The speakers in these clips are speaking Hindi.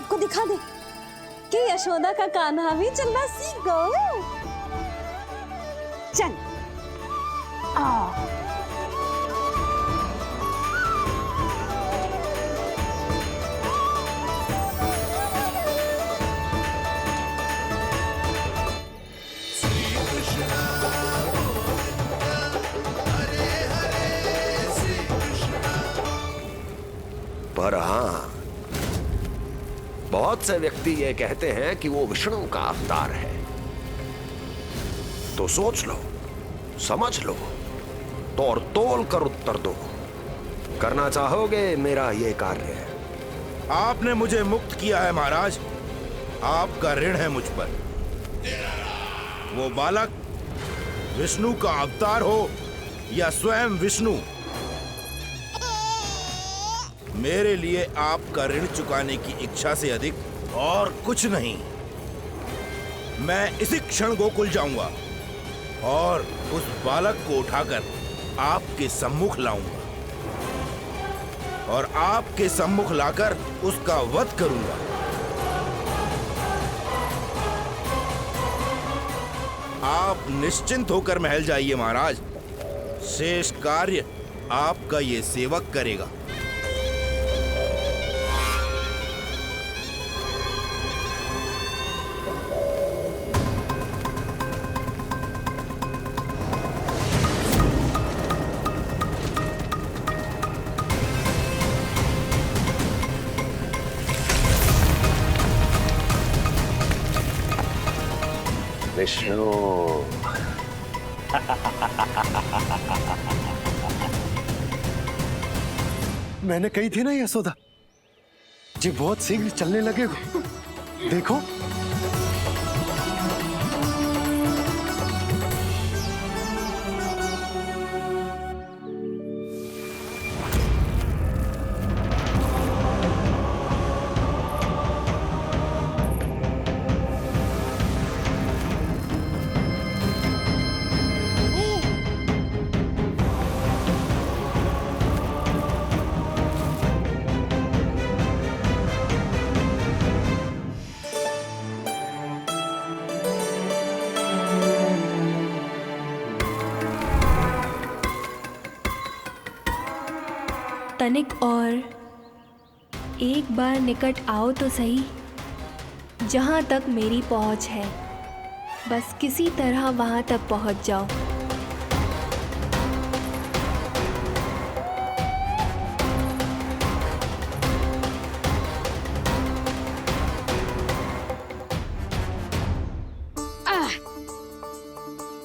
सबको दिखा दे कि यशोदा का कान्हा भी चलना सीख गए। चल आ पर हाँ, बहुत से व्यक्ति ये कहते हैं कि वो विष्णु का अवतार है। तो सोच लो, समझ लो, तोड़ तोल कर उत्तर दो। करना चाहोगे मेरा ये कार्य? आपने मुझे मुक्त किया है महाराज, आपका ऋण है मुझ पर। वो बालक विष्णु का अवतार हो या स्वयं विष्णु, मेरे लिए आपका ऋण चुकाने की इच्छा से अधिक और कुछ नहीं। मैं इसी क्षण गोकुल जाऊंगा और उस बालक को उठाकर आपके सम्मुख लाऊंगा और आपके सम्मुख लाकर उसका वध करूंगा। आप निश्चिंत होकर महल जाइए महाराज, शेष कार्य आपका ये सेवक करेगा। विष्णु मैंने कही थी ना यशोदा जी, बहुत शीघ्र चलने लगे हो। देखो तनिक और एक बार निकट आओ तो सही, जहाँ तक मेरी पहुँच है। बस किसी तरह वहाँ तक पहुँच जाओ।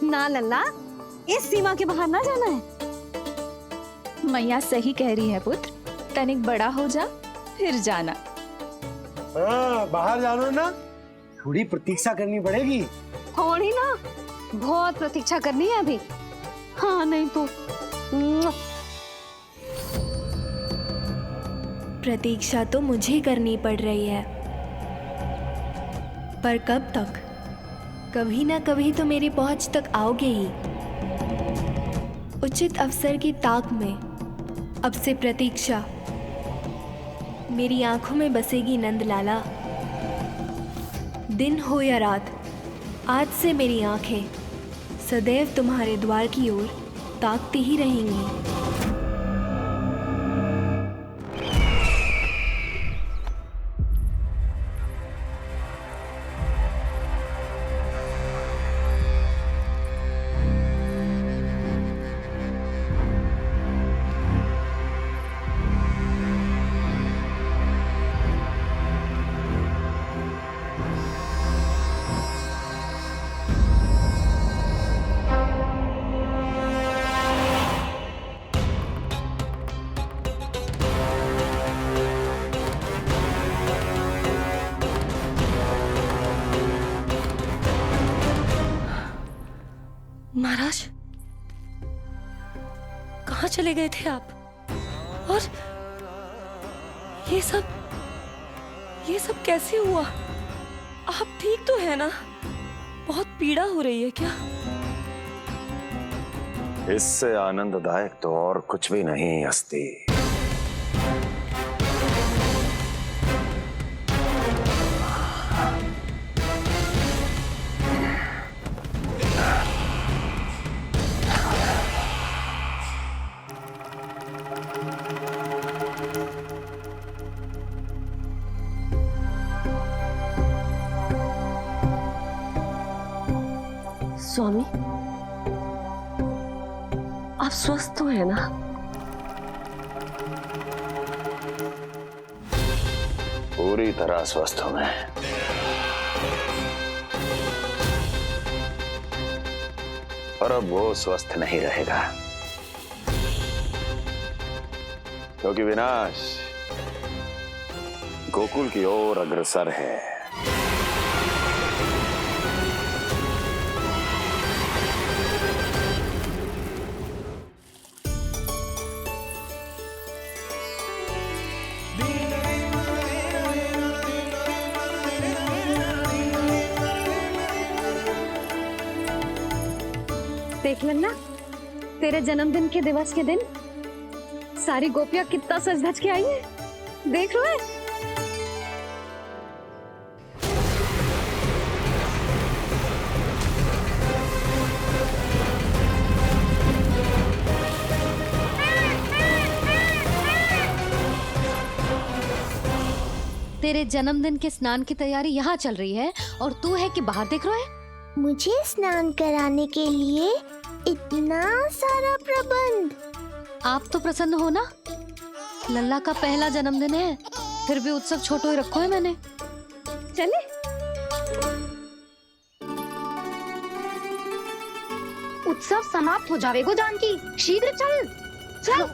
ना लल्ला, इस सीमा के बाहर ना जाना है। मैया सही कह रही है पुत्र, तनिक बड़ा हो जा फिर जाना। हाँ, बाहर जाना ना, थोड़ी प्रतीक्षा करनी पड़ेगी। थोड़ी ना, बहुत प्रतीक्षा करनी है अभी। हाँ नहीं तो प्रतीक्षा तो मुझे करनी पड़ रही है, पर कब तक? कभी ना कभी तो मेरी पहुंच तक आओगे ही। उचित अवसर की ताक में अब से प्रतीक्षा मेरी आंखों में बसेगी नंदलाला। दिन हो या रात, आज से मेरी आंखें सदैव तुम्हारे द्वार की ओर ताकती ही रहेंगी। महाराज, कहाँ चले गए थे आप? और ये सब कैसे हुआ? आप ठीक तो है ना? बहुत पीड़ा हो रही है क्या? इससे आनंददायक तो और कुछ भी नहीं अस्ति। स्वामी, आप स्वस्थ तो है ना? पूरी तरह स्वस्थ हूं मैं। और अब वो स्वस्थ नहीं रहेगा, क्योंकि विनाश गोकुल की ओर अग्रसर है। देख लेना, तेरे जन्मदिन के दिवस के दिन सारी गोपियां कितना सज धज के आई है। देख रहे हैं? तेरे जन्मदिन के स्नान की तैयारी यहाँ चल रही है और तू है कि बाहर देख रहा है। मुझे स्नान कराने के लिए इतना सारा प्रबंध। आप तो प्रसन्न हो ना, लल्ला का पहला जन्मदिन है, फिर भी उत्सव छोटो ही रखो है मैंने। चले उत्सव समाप्त हो जाएगा जानकी, शीघ्र चल चल।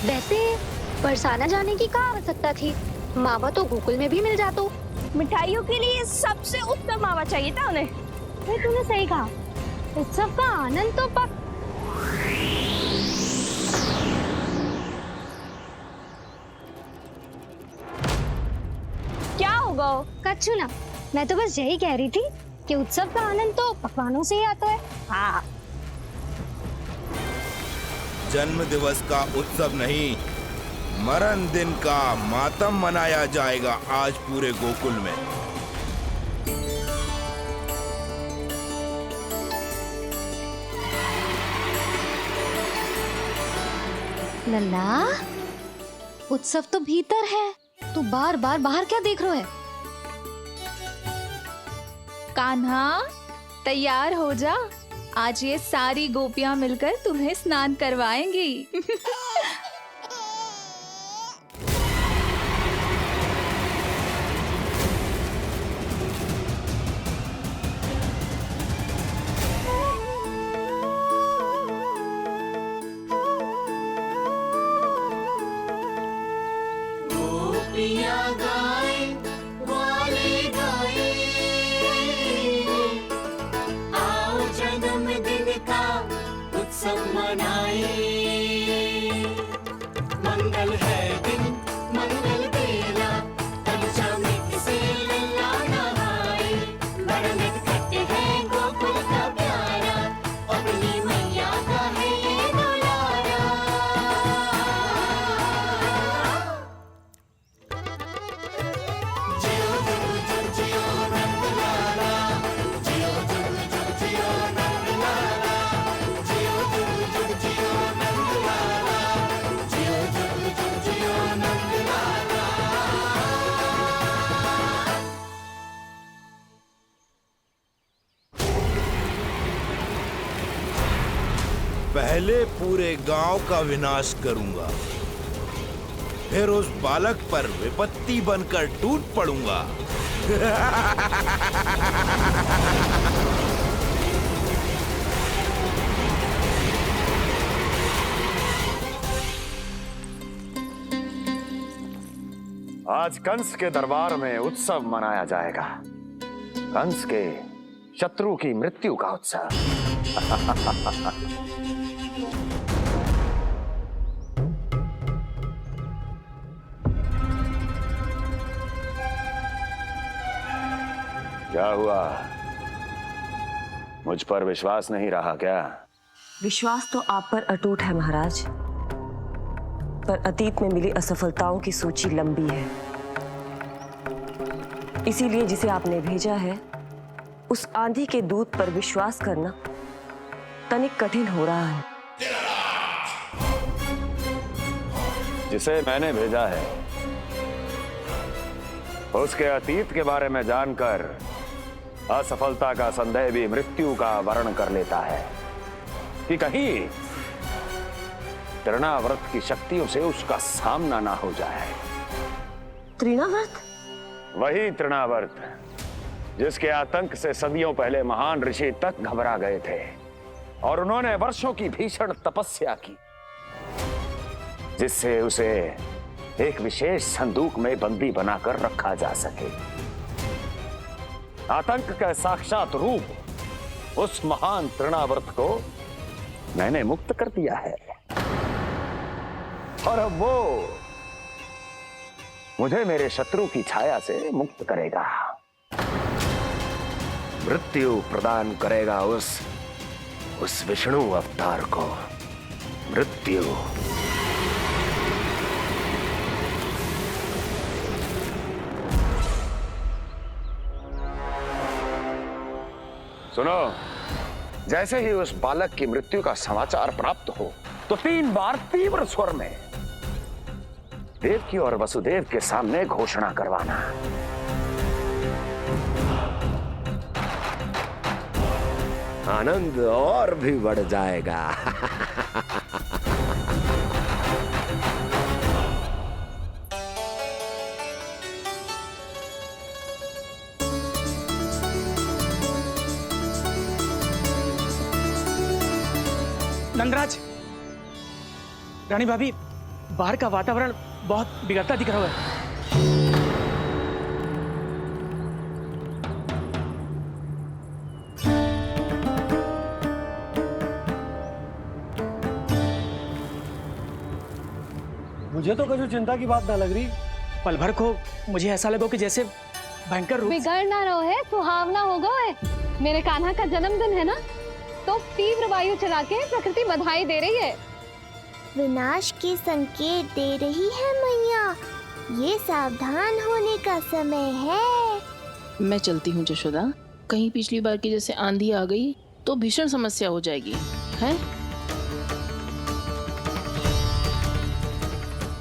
वैसे बरसाना जाने की क्या आवश्यकता थी? मावा तो गोकुल में भी मिल जातो। मिठाइयों के लिए सबसे उत्तम मावा चाहिए था उन्हें। तूने सही कहा, उत्सव का आनंद तो पक। क्या होगा? कच्छू ना, मैं तो बस यही कह रही थी कि उत्सव का आनंद तो पकवानों से ही आता है। हाँ, जन्म दिवस का उत्सव नहीं, मरण दिन का मातम मनाया जाएगा आज पूरे गोकुल में। लल्ला, उत्सव तो भीतर है, तू बार बार बाहर क्या देख रहा है? कान्हा, तैयार हो जा, आज ये सारी गोपियां मिलकर तुम्हें स्नान करवाएंगी। पहले पूरे गांव का विनाश करूंगा, फिर उस बालक पर विपत्ति बनकर टूट पड़ूंगा। आज कंस के दरबार में उत्सव मनाया जाएगा, कंस के शत्रु की मृत्यु का उत्सव। क्या हुआ, मुझ पर विश्वास नहीं रहा क्या? विश्वास तो आप पर अटूट है महाराज, पर अतीत में मिली असफलताओं की सूची लंबी है। इसीलिए जिसे आपने भेजा है उस आंधी के दूत पर विश्वास करना तनिक कठिन हो रहा है। जिसे मैंने भेजा है उसके अतीत के बारे में जानकर असफलता का संदेह भी मृत्यु का वर्ण कर लेता है कि कहीं तृणाव्रत की शक्तियों से उसका सामना ना हो जाए। तृणाव्रत? वही तृणाव्रत जिसके आतंक से सदियों पहले महान ऋषि तक घबरा गए थे और उन्होंने वर्षों की भीषण तपस्या की जिससे उसे एक विशेष संदूक में बंदी बनाकर रखा जा सके। आतंक का साक्षात रूप उस महान तृणाव्रत को मैंने मुक्त कर दिया है और अब वो मुझे मेरे शत्रु की छाया से मुक्त करेगा, मृत्यु प्रदान करेगा उस विष्णु अवतार को मृत्यु। सुनो, जैसे ही उस बालक की मृत्यु का समाचार प्राप्त हो तो 3 बार तीव्र स्वर में देवकी और वसुदेव के सामने घोषणा करवाना। आनंद और भी बढ़ जाएगा। नंदराज, रानी भाभी, बाहर का वातावरण बहुत बिगड़ता दिख रहा है। मुझे तो कभी चिंता की बात ना लग रही। पल भर को मुझे ऐसा लगो कि जैसे भयंकर रूप। बिगड़ ना रहो है, सुहावना होगा है। मेरे कान्हा का जन्मदिन है ना, तो तीव्र वायु चला के प्रकृति बधाई दे रही है। विनाश के संकेत दे रही है मैया, ये सावधान होने का समय है। मैं चलती हूँ जशोदा, कहीं पिछली बार की जैसे आंधी आ गई तो भीषण समस्या हो जाएगी, है?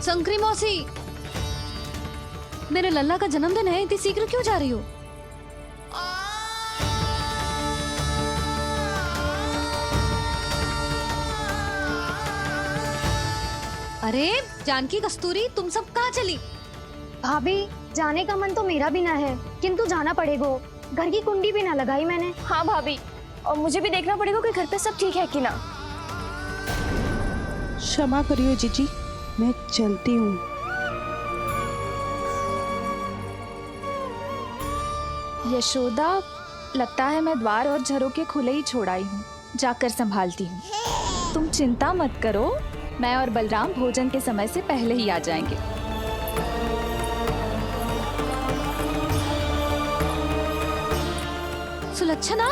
शंकरी मौसी, मेरे लल्ला का जन्मदिन है, इतनी शीघ्र क्यों जा रही हो? अरे जानकी, कस्तूरी, तुम सब कहाँ चली? भाभी, जाने का मन तो मेरा भी ना है, किंतु जाना पड़ेगा। घर की कुंडी भी ना लगाई मैंने। हाँ भाभी, और मुझे भी देखना पड़ेगा कि घर पे सब ठीक है कि ना। क्षमा करियो जीजी, मैं चलती हूँ। यशोदा, लगता है मैं द्वार और झरोखे खुले ही छोड़ आई हूँ, जाकर संभालती हूँ। तुम चिंता मत करो, मैं और बलराम भोजन के समय से पहले ही आ जाएंगे। सुलक्षणा,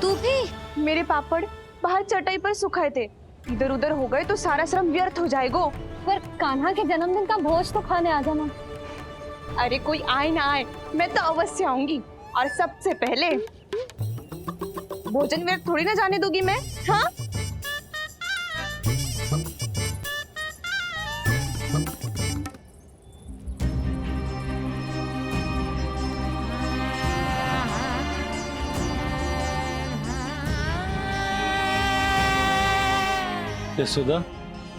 तू भी? मेरे पापड़ बाहर चटाई पर सुखाए थे, इधर उधर हो गए तो सारा श्रम व्यर्थ हो जाएगा। पर कान्हा के जन्मदिन का भोज तो खाने आ जाना। अरे कोई आए ना आए, मैं तो अवश्य आऊंगी, और सबसे पहले भोजन व्यर्थ थोड़ी ना जाने दूंगी मैं। हाँ, यशोदा,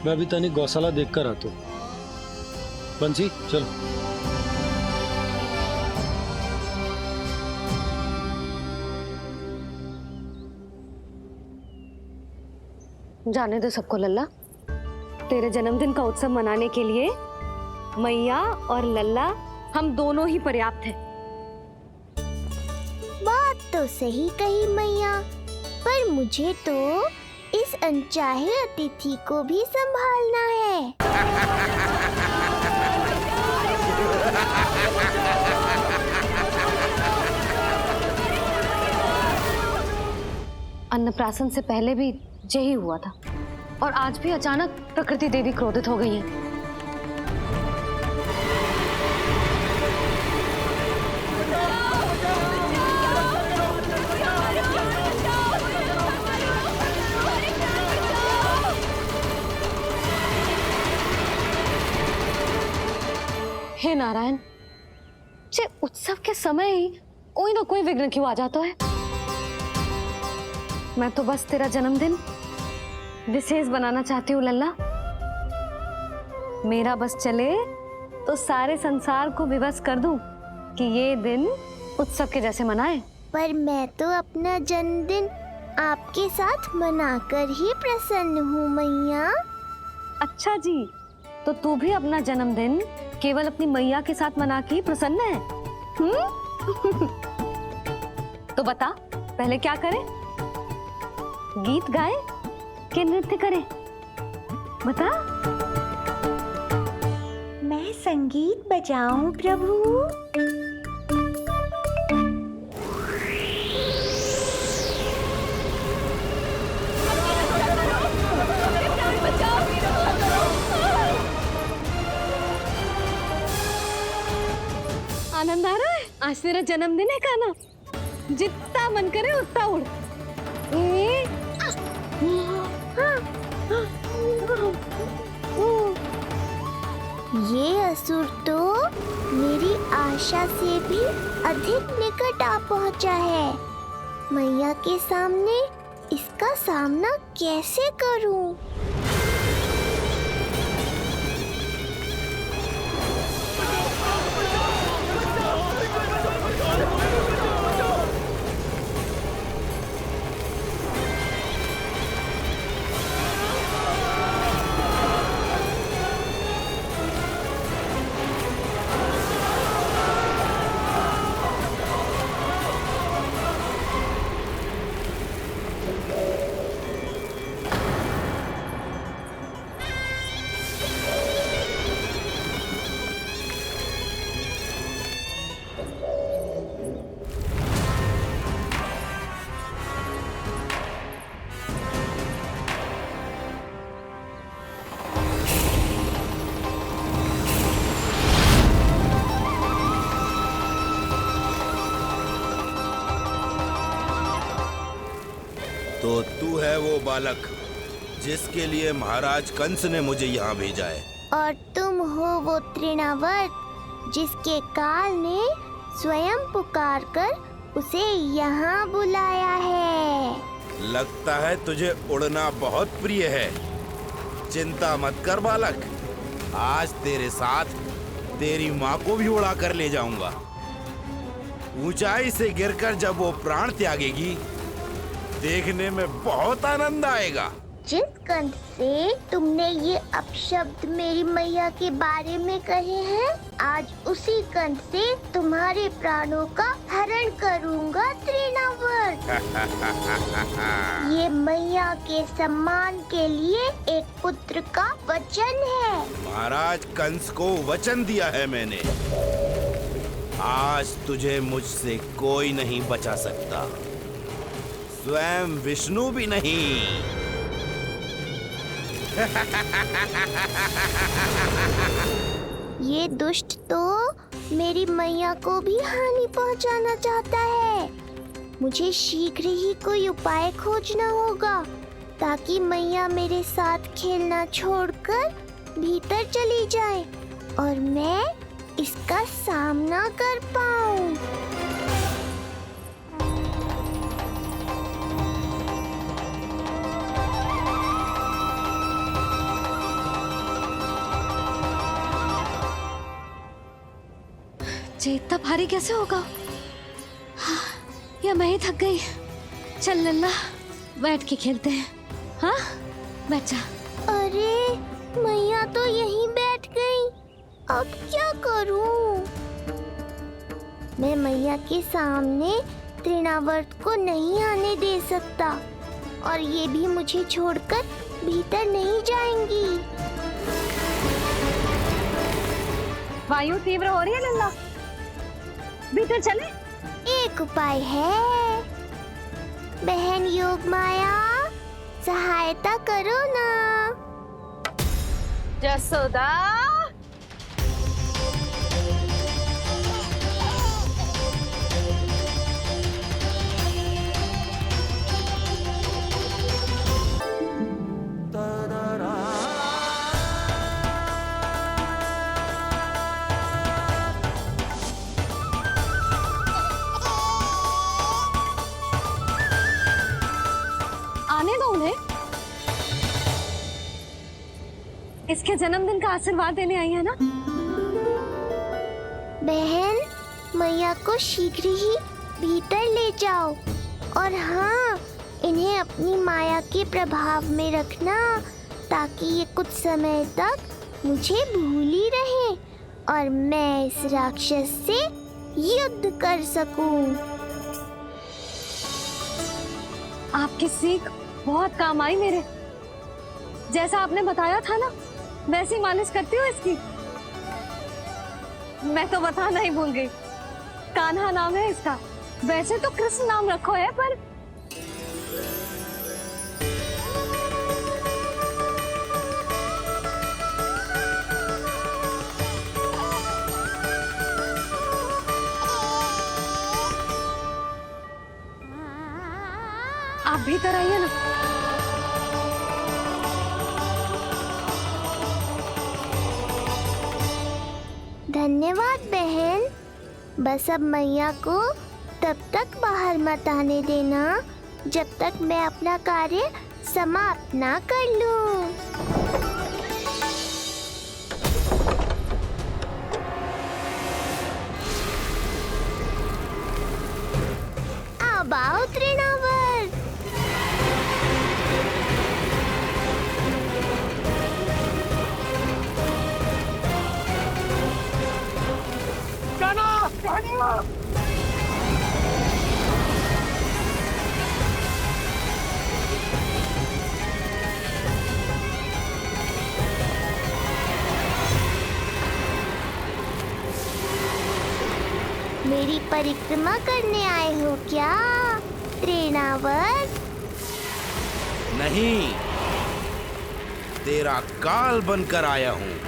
मैं अभी तनिक गौशाला देख कर आता हूँ। बंसी, चलो। जाने दो सबको लल्ला, तेरे जन्मदिन का उत्सव मनाने के लिए मैया और लल्ला हम दोनों ही पर्याप्त हैं। बात तो सही कही मैया, पर मुझे तो इस अनचाहे अतिथि को भी संभालना है। अन्नप्राशन से पहले भी यही हुआ था, और आज भी अचानक प्रकृति देवी क्रोधित हो गई है। नारायण, जे उत्सव के समय ही कोई ना कोई विघ्न क्यों आ जाता है। मैं तो बस तेरा जन्मदिन विशेष बनाना चाहती हूँ लल्ला। मेरा बस चले तो सारे संसार को विवश कर दूं कि ये दिन उत्सव के जैसे मनाए। पर मैं तो अपना जन्मदिन आपके साथ मनाकर ही प्रसन्न हूँ मैया। अच्छा जी, तो तू भी अपना जन्मदिन केवल अपनी मैया के साथ मना के ही प्रसन्न है? तो बता पहले क्या करें? गीत गाए कि नृत्य करें? बता। मैं संगीत बजाऊं प्रभु? आनंद आ रहा है? आज तेरा जन्मदिन है कान्हा, जितना मन करे उतना उड़। ये असुर तो मेरी आशा से भी अधिक निकट आ पहुंचा है। मैया के सामने इसका सामना कैसे करूं? तो तू है वो बालक जिसके लिए महाराज कंस ने मुझे यहाँ भेजा है। और तुम हो वो तृणावर्त जिसके काल ने स्वयं पुकार कर उसे यहाँ बुलाया है। लगता है तुझे उड़ना बहुत प्रिय है। चिंता मत कर बालक, आज तेरे साथ तेरी माँ को भी उड़ा कर ले जाऊंगा। ऊंचाई से गिरकर जब वो प्राण त्यागेगी, देखने में बहुत आनंद आएगा। जिस कंठ से तुमने ये अपशब्द मेरी मैया के बारे में कहे हैं, आज उसी कंठ से तुम्हारे प्राणों का हरण करूंगा तृणावर्त। ये मैया के सम्मान के लिए एक पुत्र का वचन है। महाराज कंस को वचन दिया है मैंने। आज तुझे मुझसे कोई नहीं बचा सकता, स्वयं विष्णु भी नहीं। ये दुष्ट तो मेरी मैया को भी हानि पहुंचाना चाहता है। मुझे शीघ्र ही कोई उपाय खोजना होगा ताकि मैया मेरे साथ खेलना छोड़कर भीतर चली जाए और मैं इसका सामना कर पाऊं। ये इतना भारी कैसे होगा? हाँ, या मैं ही थक गई। चल लल्ला, बैठ के खेलते हैं। हाँ, बैठ जा। अरे मैया तो यहीं बैठ गई, अब क्या करूं? मैं मैया के सामने तृणावर्त को नहीं आने दे सकता और ये भी मुझे छोड़कर भीतर नहीं जाएंगी। वायु तीव्र हो रही है लल्ला, भीतर चले। एक उपाय है, बहन योग माया, सहायता करो ना। जसोदा, इसके जन्मदिन का आशीर्वाद देने आई है ना? बहन, मैया को शीघ्र ही भीतर ले जाओ और हाँ, इन्हें अपनी माया के प्रभाव में रखना ताकि ये कुछ समय तक मुझे भूली रहे और मैं इस राक्षस से युद्ध कर सकूं। आपकी सीख बहुत काम आई मेरे। जैसा आपने बताया था ना, वैसी मालिश करती हूँ इसकी। मैं तो बताना ही भूल गई, कान्हा नाम है इसका। वैसे तो कृष्ण नाम रखो है, पर आप भीतर आइए ना। धन्यवाद बहन। बस अब मैया को तब तक बाहर मत आने देना जब तक मैं अपना कार्य समाप्त ना कर लूं। अब आओ तृणावर। मेरी परिक्रमा करने आए हो क्या तृणावर? नहीं, तेरा काल बनकर आया हूँ।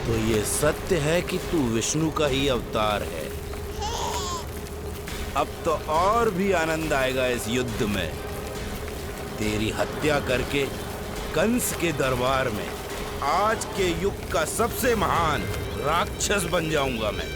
तो ये सत्य है कि तू विष्णु का ही अवतार है। अब तो और भी आनंद आएगा इस युद्ध में। तेरी हत्या करके कंस के दरबार में आज के युग का सबसे महान राक्षस बन जाऊंगा मैं।